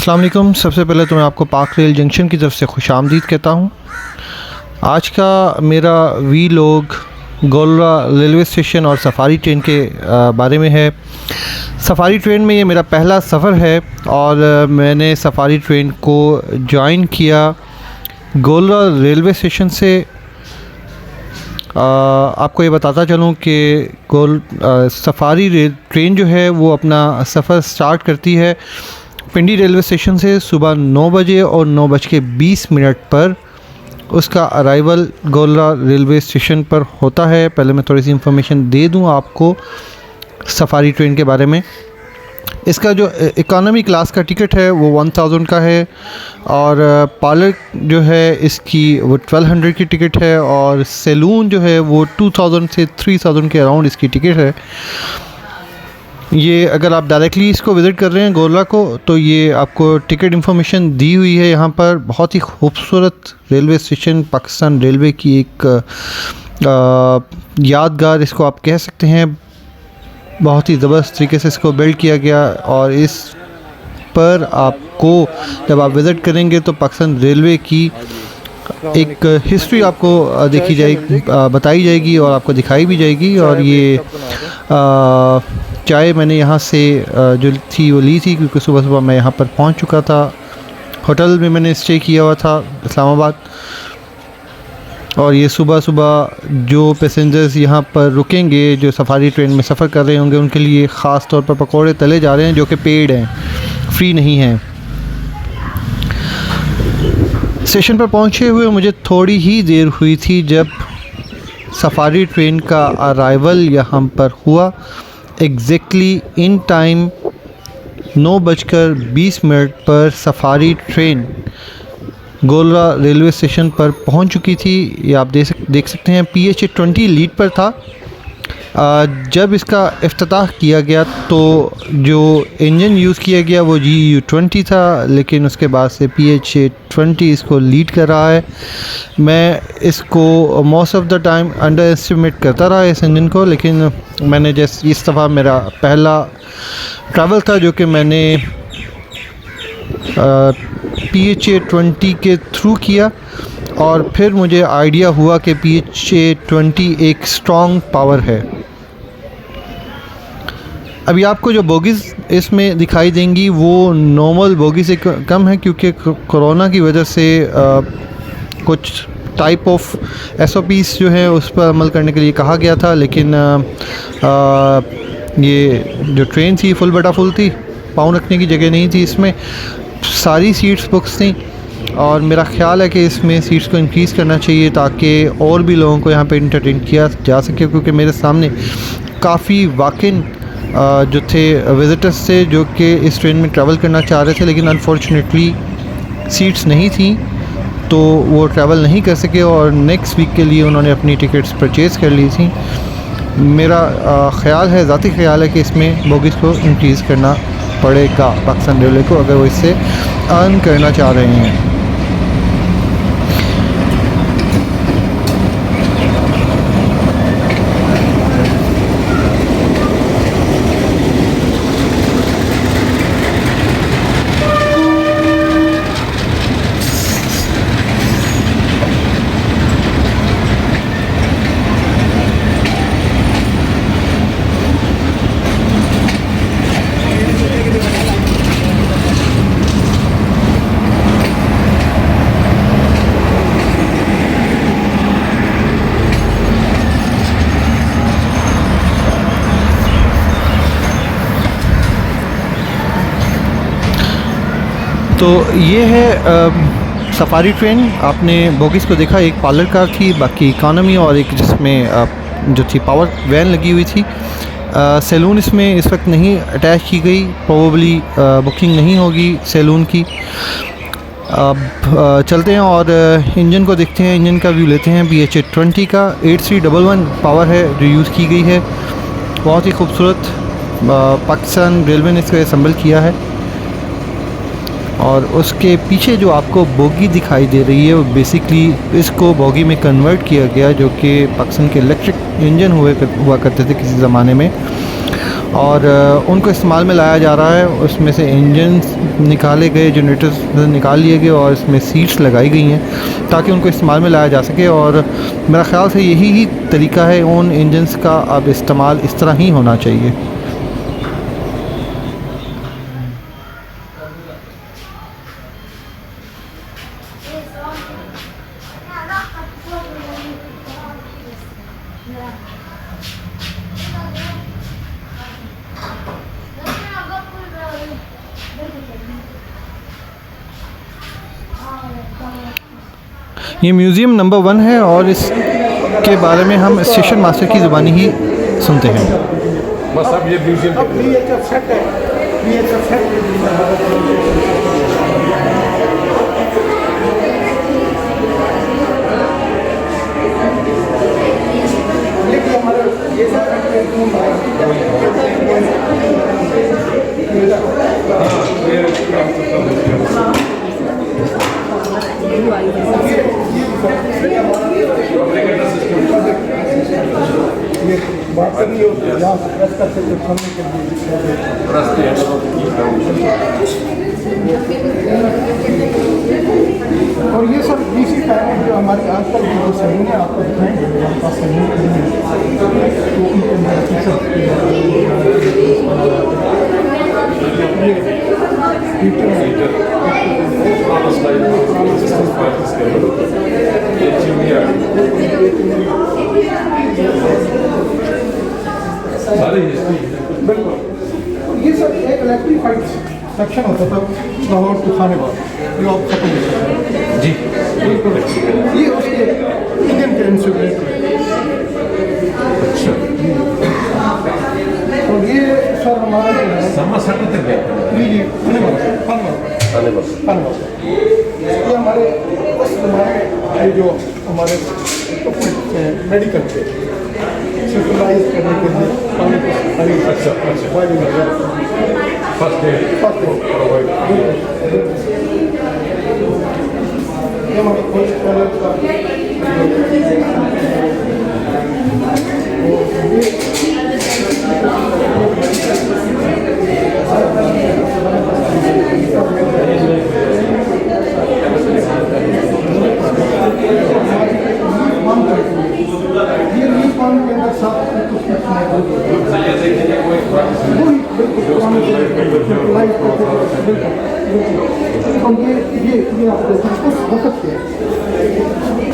अस्सलाम वालेकुम। सबसे पहले तो मैं आपको पाक रेल जंक्शन की तरफ से खुशामदीद कहता हूँ। आज का मेरा वीलॉग गोलरा रेलवे स्टेशन और सफ़ारी ट्रेन के बारे में है। सफ़ारी ट्रेन में ये मेरा पहला सफ़र है और मैंने सफ़ारी ट्रेन को ज्वाइन किया गोलरा रेलवे स्टेशन से। आपको ये बताता चलूँ कि सफ़ारी ट्रेन जो है वो अपना सफ़र स्टार्ट करती है पिंडी रेलवे स्टेशन से सुबह 9 बजे और 9:20 पर उसका अराइवल गोलरा रेलवे स्टेशन पर होता है। पहले मैं थोड़ी सी इन्फॉर्मेशन दे दूं आपको सफ़ारी ट्रेन के बारे में। इसका जो इकॉनमी क्लास का टिकट है वो 1000 का है और पार्लर जो है इसकी वो 1200 की टिकट है और सैलून जो है वो 2000 से 3000 के अराउंड इसकी टिकट है। ये अगर आप डायरेक्टली इसको विज़िट कर रहे हैं गोलरा को तो ये आपको टिकट इन्फॉर्मेशन दी हुई है यहाँ पर। बहुत ही खूबसूरत रेलवे स्टेशन, पाकिस्तान रेलवे की एक यादगार इसको आप कह सकते हैं। बहुत ही ज़बरदस्त तरीके से इसको बिल्ड किया गया और इस पर आपको जब आप विज़िट करेंगे तो पाकिस्तान रेलवे की एक हिस्ट्री आपको देखी जाएगी, बताई जाएगी और आपको दिखाई भी जाएगी। और ये चाय मैंने यहाँ से जो थी वो ली थी क्योंकि सुबह सुबह मैं यहाँ पर पहुँच चुका था। होटल में मैंने स्टे किया हुआ था इस्लामाबाद। और ये सुबह सुबह जो पैसेंजर्स यहाँ पर रुकेंगे, जो सफ़ारी ट्रेन में सफ़र कर रहे होंगे, उनके लिए ख़ास तौर पर पकौड़े तले जा रहे हैं जो कि पेड हैं, फ्री नहीं हैं। स्टेशन पर पहुँचे हुए मुझे थोड़ी ही देर हुई थी जब सफ़ारी ट्रेन का अराइवल यहाँ पर हुआ। एग्जैक्टली इन टाइम 9:20 पर Safari train Golra railway station पर पहुंच चुकी थी। ये आप देख सकते हैं PHA 20 लीड पर था। जब इसका इफ्तिताह किया गया तो जो इंजन यूज़ किया गया वो GU20 था, लेकिन उसके बाद से PHA 20 इसको लीड कर रहा है। मैं इसको most of the time under estimate करता रहा इस इंजन को, लेकिन मैंने जैसे इस दफ़ा मेरा पहला ट्रैवल था जो कि मैंने PHA 20 के थ्रू किया और फिर मुझे आइडिया हुआ कि PHA 20 एक स्ट्रॉन्ग पावर है। अभी आपको जो बोगीज़ इसमें दिखाई देंगी वो नॉर्मल बोगी से कम है क्योंकि कोरोना की वजह से कुछ टाइप ऑफ SOPs जो है उस पर अमल करने के लिए कहा गया था, लेकिन ये जो ट्रेन थी फुल बटा फुल थी, पाँव रखने की जगह नहीं थी इसमें। सारी सीट्स बुक्स थी और मेरा ख़्याल है कि इसमें सीट्स को इंक्रीज़ करना चाहिए ताकि और भी लोगों को यहाँ पे इंटरटेन किया जा सके, क्योंकि मेरे सामने काफ़ी वाकिन जो थे विज़िटर्स थे जो कि इस ट्रेन में ट्रैवल करना चाह रहे थे, लेकिन अनफॉर्चुनेटली सीट्स नहीं थी तो वो ट्रैवल नहीं कर सके और नेक्स्ट वीक के लिए उन्होंने अपनी टिकट्स परचेज़ कर ली थी। मेरा ख़्याल है, ज़ाती ख़्याल है कि इसमें बोगीज़ को इंक्रीज़ करना पड़ेगा पाकिस्तान रेलवे को अगर वो इससे अर्न करना चाह रहे हैं। तो ये है सफ़ारी ट्रेन। आपने बोगीज़ को देखा, एक पार्लर कार थी, बाकी इकानमी और एक जिसमें जो थी पावर वैन लगी हुई थी। सैलून इसमें इस वक्त नहीं अटैच की गई, प्रोबेबली बुकिंग नहीं होगी सैलून की। अब चलते हैं और इंजन को देखते हैं, इंजन का व्यू लेते हैं। PHA 20 का 8311 पावर है जो यूज़ की गई है। बहुत ही खूबसूरत पाकिस्तान रेलवे ने इसको असम्बल किया है। और उसके पीछे जो आपको बोगी दिखाई दे रही है वो बेसिकली इसको बोगी में कन्वर्ट किया गया, जो कि पाकिस्तान के इलेक्ट्रिक इंजन हुआ करते थे किसी ज़माने में। और उनको इस्तेमाल में लाया जा रहा है। उसमें से इंजन निकाले गए, जनरेटर्स निकाल लिए गए और इसमें सीट्स लगाई गई हैं ताकि उनको इस्तेमाल में लाया जा सके। और मेरा ख़्याल से यही ही तरीका है उन इंजन्स का, अब इस्तेमाल इस तरह ही होना चाहिए। ये म्यूज़ियम नंबर 1 है और इसके बारे में हम स्टेशन मास्टर की ज़ुबानी ही सुनते हैं। बस अब ये म्यूजियम और ये सब डीसी टाइम है जो हमारी आजकल की जो सही है आपको दिखाएंगे हमारे पास सही तो उनके बिल्कुल ये सब एक इलेक्ट्रीफाइड सेक्शन होता था लाहौर टू खानेवाल जो आप खत्म हो गया जी बिल्कुल ये उसके इंजन के इंसुलेटर और ये सर हमारा जो है जी जी खानेवाल ये हमारे उस जमाने जो हमारे मेडिकल के सिविलाइज करने के लिए पानी को फर्स्ट ये हमारे कॉलेज का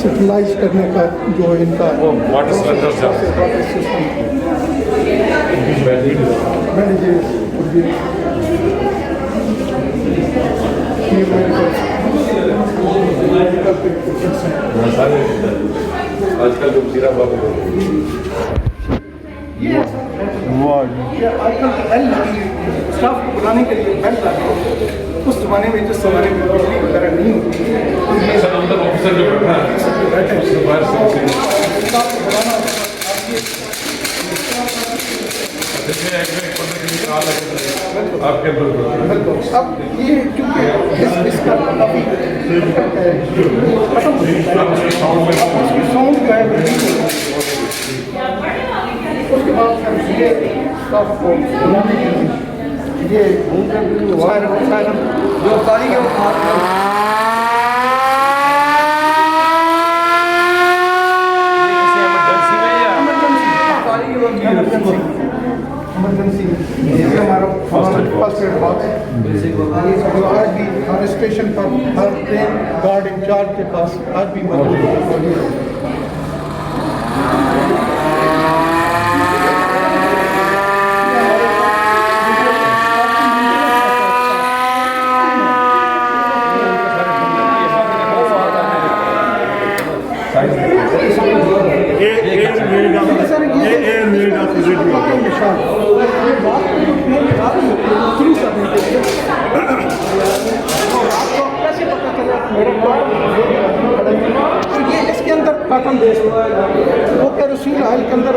सेटलाइज करने का जो इनका वाटर आजकल जो जीरा बाबू ये आजकल बेल स्टाफ को बुलाने के लिए बेल लगे उस जमाने में जिस जमाने में बिजली वगैरह नहीं होती सर अंदर ऑफिसर जो बैठा है उससे बाहर स्टाफ को बुलाना आपके बिल्कुल अब ये क्योंकि इसका काफ़ी खत्म हो चुका है साउंड जो है उसके बाद फिर ये स्टाफ को बुलाने के लिए ये जो इमरजेंसी ये हमारा फर्स्ट एड बॉक्स है। आज भी हर स्टेशन पर हर ट्रेन गार्ड इंचार्ज के पास आज भी मौजूद है। ये इसके अंदर पैटर्न बेस वो कैरोसिन ऑयल के अंदर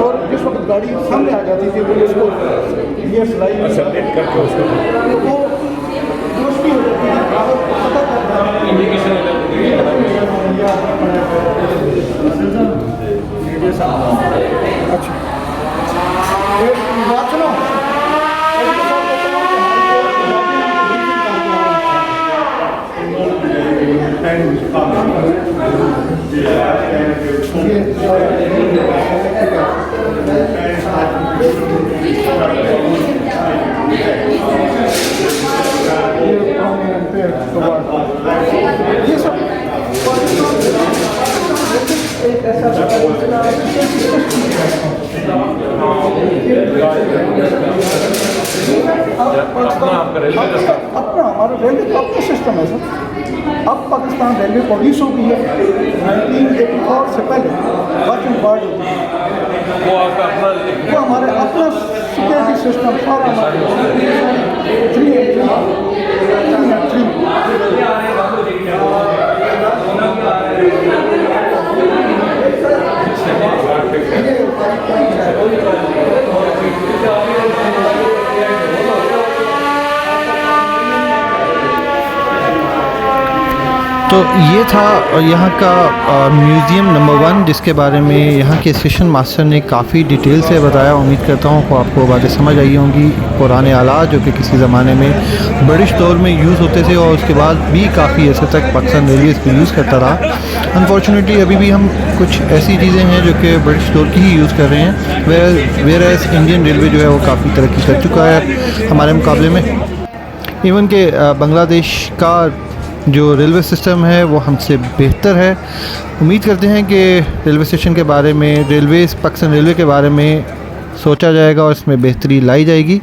और जिस वक्त गाड़ी सामने आ जाती थी वो उसको ये सिलाई करके उसको वो रोशनी हो जाती थी। अच्छा ये सब एक ऐसा अपना हमारा रेलवे का अपना सिस्टम है सर। अब पाकिस्तान रेलवे पॉलिस हो गई है, 1984 से पहले वर्किंग गार्ड होती है, वो आपका अपना वो हमारे अपना सिक्योरिटी सिस्टम सारा हमारे 3 तो ये था यहाँ का म्यूज़ियम नंबर 1, जिसके बारे में यहाँ के स्टेशन मास्टर ने काफ़ी डिटेल से बताया। उम्मीद करता हूँ कि आपको बातें समझ आई होंगी। पुराने आलात जो कि किसी ज़माने में ब्रिटिश दौर में यूज़ होते थे और उसके बाद भी काफ़ी अर्से तक पाकिस्तान रेलवे इसको यूज़ करता रहा। अनफॉर्चुनेटली अभी भी हम कुछ ऐसी चीज़ें हैं जो कि ब्रिटिश दौर की ही यूज़ कर रहे हैं, वेयर एज इंडियन रेलवे जो है वो काफ़ी तरक्की कर चुका है हमारे मुकाबले में। इवन के बांग्लादेश का जो रेलवे सिस्टम है वो हमसे बेहतर है। उम्मीद करते हैं कि रेलवे स्टेशन के बारे में, पाकिस्तान रेलवे के बारे में सोचा जाएगा और इसमें बेहतरी लाई जाएगी।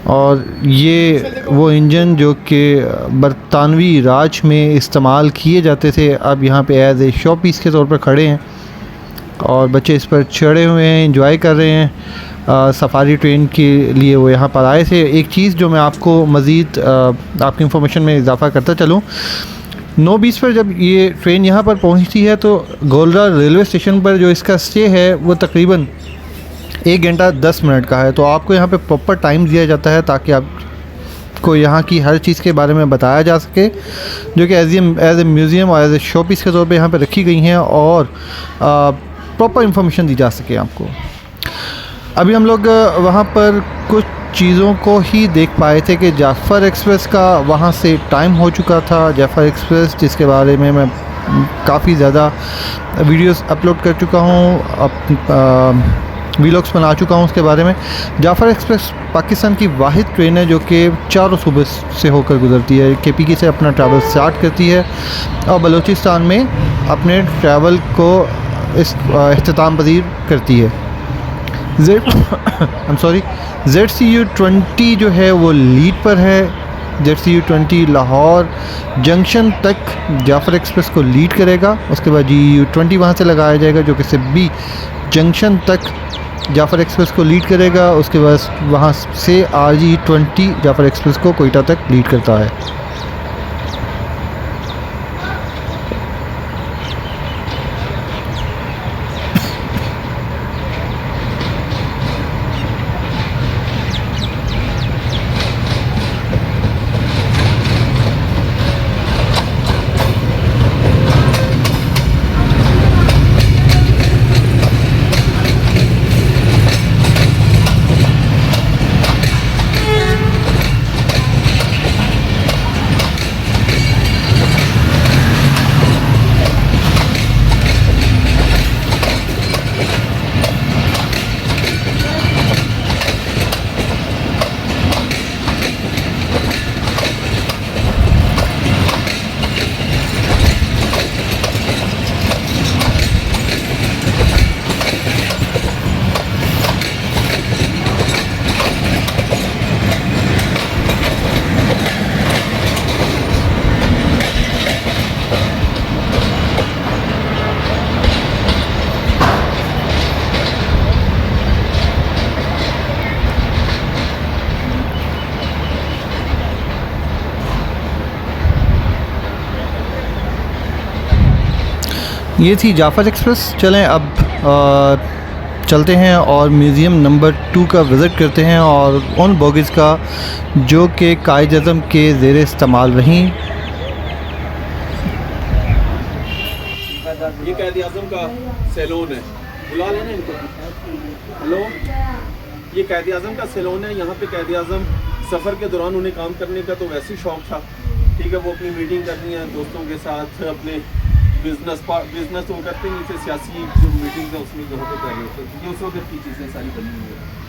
और ये वो इंजन जो कि बरतानवी राज में इस्तेमाल किए जाते थे, अब यहाँ पे एज ए शो पीस के तौर पर खड़े हैं और बच्चे इस पर चढ़े हुए हैं, एंजॉय कर रहे हैं। सफारी ट्रेन के लिए वो यहाँ पर आए थे। एक चीज़ जो मैं आपको मज़ीद आपकी इंफॉर्मेशन में इजाफ़ा करता चलूँ, 9:20 पर जब ये ट्रेन यहाँ पर पहुँचती है तो गोलरा रेलवे स्टेशन पर जो इसका स्टे है वो तकरीबन 1 घंटा 10 मिनट का है। तो आपको यहाँ पे प्रॉपर टाइम दिया जाता है ताकि आपको यहाँ की हर चीज़ के बारे में बताया जा सके, जो कि एज ए म्यूज़ियम और एज ए शो पीस के तौर पे यहाँ पे रखी गई हैं और प्रॉपर इंफॉर्मेशन दी जा सके आपको। अभी हम लोग वहाँ पर कुछ चीज़ों को ही देख पाए थे कि जाफ़र एक्सप्रेस का वहाँ से टाइम हो चुका था। जाफ़र एक्सप्रेस जिसके बारे में मैं काफ़ी ज़्यादा वीडियोस अपलोड कर चुका हूँ, वीलॉग्स बना चुका हूँ उसके बारे में। जाफ़र एक्सप्रेस पाकिस्तान की वाहिद ट्रेन है जो कि चारों सूबे से होकर गुजरती है। KPK से अपना ट्रैवल स्टार्ट करती है और बलूचिस्तान में अपने ट्रैवल को इख्तिताम पजीर करती है। ZCU20 जो है वो लीड पर है। ZCU20 लाहौर जंक्शन तक जाफ़र एक्सप्रेस को लीड करेगा। उसके बाद GU20 वहाँ से लगाया जाएगा जो कि सिब्बी जंक्शन तक जाफ़र एक्सप्रेस को लीड करेगा। उसके बाद वहाँ से RG20 जाफ़र एक्सप्रेस को कोयटा तक लीड करता है। ये थी जाफ़र एक्सप्रेस। चलें अब चलते हैं और म्यूज़ियम नंबर 2 का विज़िट करते हैं और उन बोगीज़ का जो कि कायद-ए-आज़म के ज़ेर इस्तेमाल रहीं। ये कायद-ए-आज़म का सैलून है, बुला लेना इनको। हेलो, ये कायद-ए-आज़म का सैलून है। यहाँ पे कायद-ए-आज़म सफ़र के दौरान उन्हें काम करने का तो वैसे ही शौक़ था कि ठीक है, वो अपनी मीटिंग करनी है दोस्तों के साथ, अपने बिजनेस वो करते हैं, नीचे सियासी जो मीटिंग है उसमें जो होते कर रहे होते हैं, ये उस वक्त की चीज़ें सारी बनी हुई है।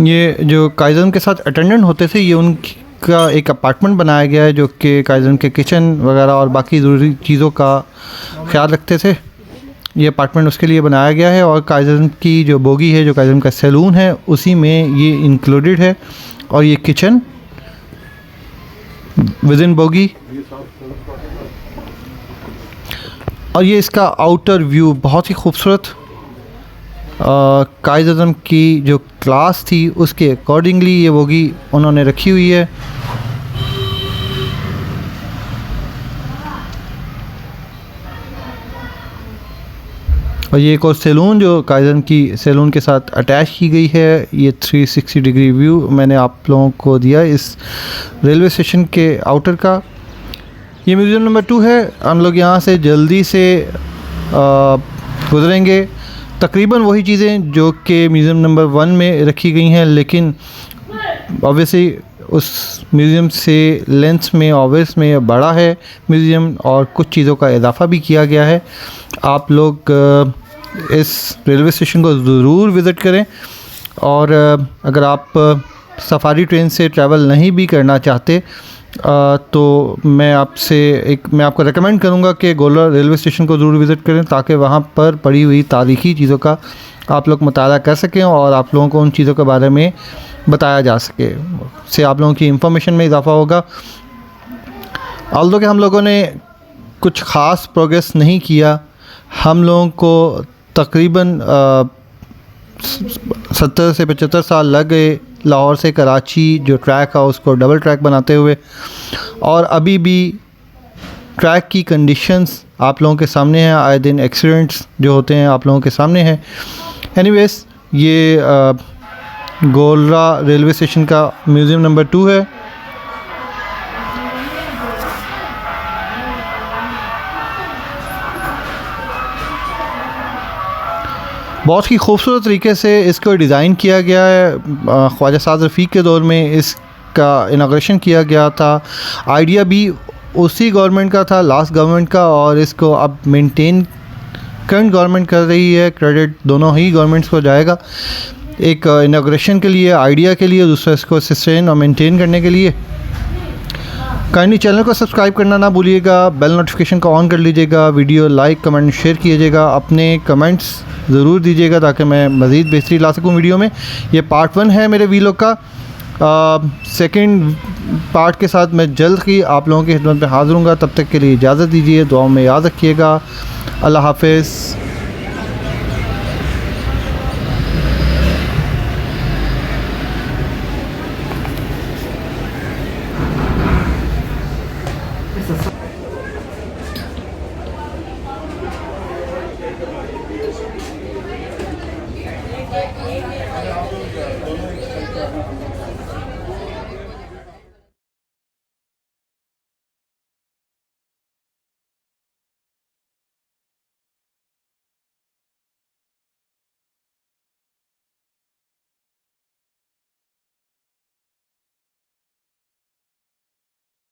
ये जो काइज़न के साथ अटेंडेंट होते थे, ये उनका एक अपार्टमेंट बनाया गया है जो कि काइज़न के किचन वगैरह और बाकी ज़रूरी चीज़ों का ख्याल रखते थे। ये अपार्टमेंट उसके लिए बनाया गया है और काइज़न की जो बोगी है, जो काइज़न का सैलून है, उसी में ये इंक्लूडेड है। और ये किचन विद इन बोगी, और ये इसका आउटर व्यू बहुत ही खूबसूरत। काइज़-ए-आज़म की जो क्लास थी उसके अकॉर्डिंगली ये बोगी उन्होंने रखी हुई है। और ये एक और सैलून जो काइज़न की सैलून के साथ अटैच की गई है। ये 360 डिग्री व्यू मैंने आप लोगों को दिया इस रेलवे स्टेशन के आउटर का। ये म्यूज़ियम नंबर 2 है। हम लोग यहाँ से जल्दी से गुज़रेंगे। तकरीबन वही चीज़ें जो कि म्यूज़ियम नंबर 1 में रखी गई हैं, लेकिन ऑब्वियसली उस म्यूज़ियम से लेंस में ऑब्वियस में बड़ा है म्यूज़ियम, और कुछ चीज़ों का इजाफ़ा भी किया गया है। आप लोग इस रेलवे स्टेशन को ज़रूर विज़िट करें। और अगर आप सफारी ट्रेन से ट्रैवल नहीं भी करना चाहते तो मैं आपको रेकमेंड करूँगा कि गोलरा रेलवे स्टेशन को ज़रूर विज़िट करें, ताकि वहाँ पर पड़ी हुई तारीख़ी चीज़ों का आप लोग मुताला कर सकें और आप लोगों को उन चीज़ों के बारे में बताया जा सके। से आप लोगों की इंफॉर्मेशन में इजाफ़ा होगा। ऑल्दो कि हम लोगों ने कुछ ख़ास प्रोग्रेस नहीं किया, हम लोगों को तकरीबन 70 से 75 साल लग गए लाहौर से कराची जो ट्रैक है उसको डबल ट्रैक बनाते हुए, और अभी भी ट्रैक की कंडीशंस आप लोगों के सामने हैं। आए दिन एक्सीडेंट्स जो होते हैं आप लोगों के सामने हैं। एनीवेज, ये गोलरा रेलवे स्टेशन का म्यूज़ियम नंबर 2 है। बहुत ही खूबसूरत तरीके से इसको डिज़ाइन किया गया है। ख्वाजा साद रफ़ीक के दौर में इसका इनाग्रेशन किया गया था। आइडिया भी उसी गवर्नमेंट का था, लास्ट गवर्नमेंट का, और इसको अब मेंटेन करंट गवर्नमेंट कर रही है। क्रेडिट दोनों ही गवर्नमेंट्स को जाएगा, एक इनाग्रेशन के लिए, आइडिया के लिए, दूसरा इसको सस्टेन और मेंटेन करने के लिए। काइंडली चैनल को सब्सक्राइब करना ना भूलिएगा, बेल नोटिफिकेशन को ऑन कर लीजिएगा, वीडियो लाइक कमेंट शेयर कीजिएगा, अपने कमेंट्स ज़रूर दीजिएगा ताकि मैं मज़ीद बेहतरी ला सकूं वीडियो में। ये पार्ट 1 है मेरे वीलॉग का। सेकंड पार्ट के साथ मैं जल्द ही आप लोगों की खिदमत में हाज़िर हूँगा। तब तक के लिए इजाज़त दीजिए, दुआओं में याद रखिएगा। अल्लाह हाफ़िज़।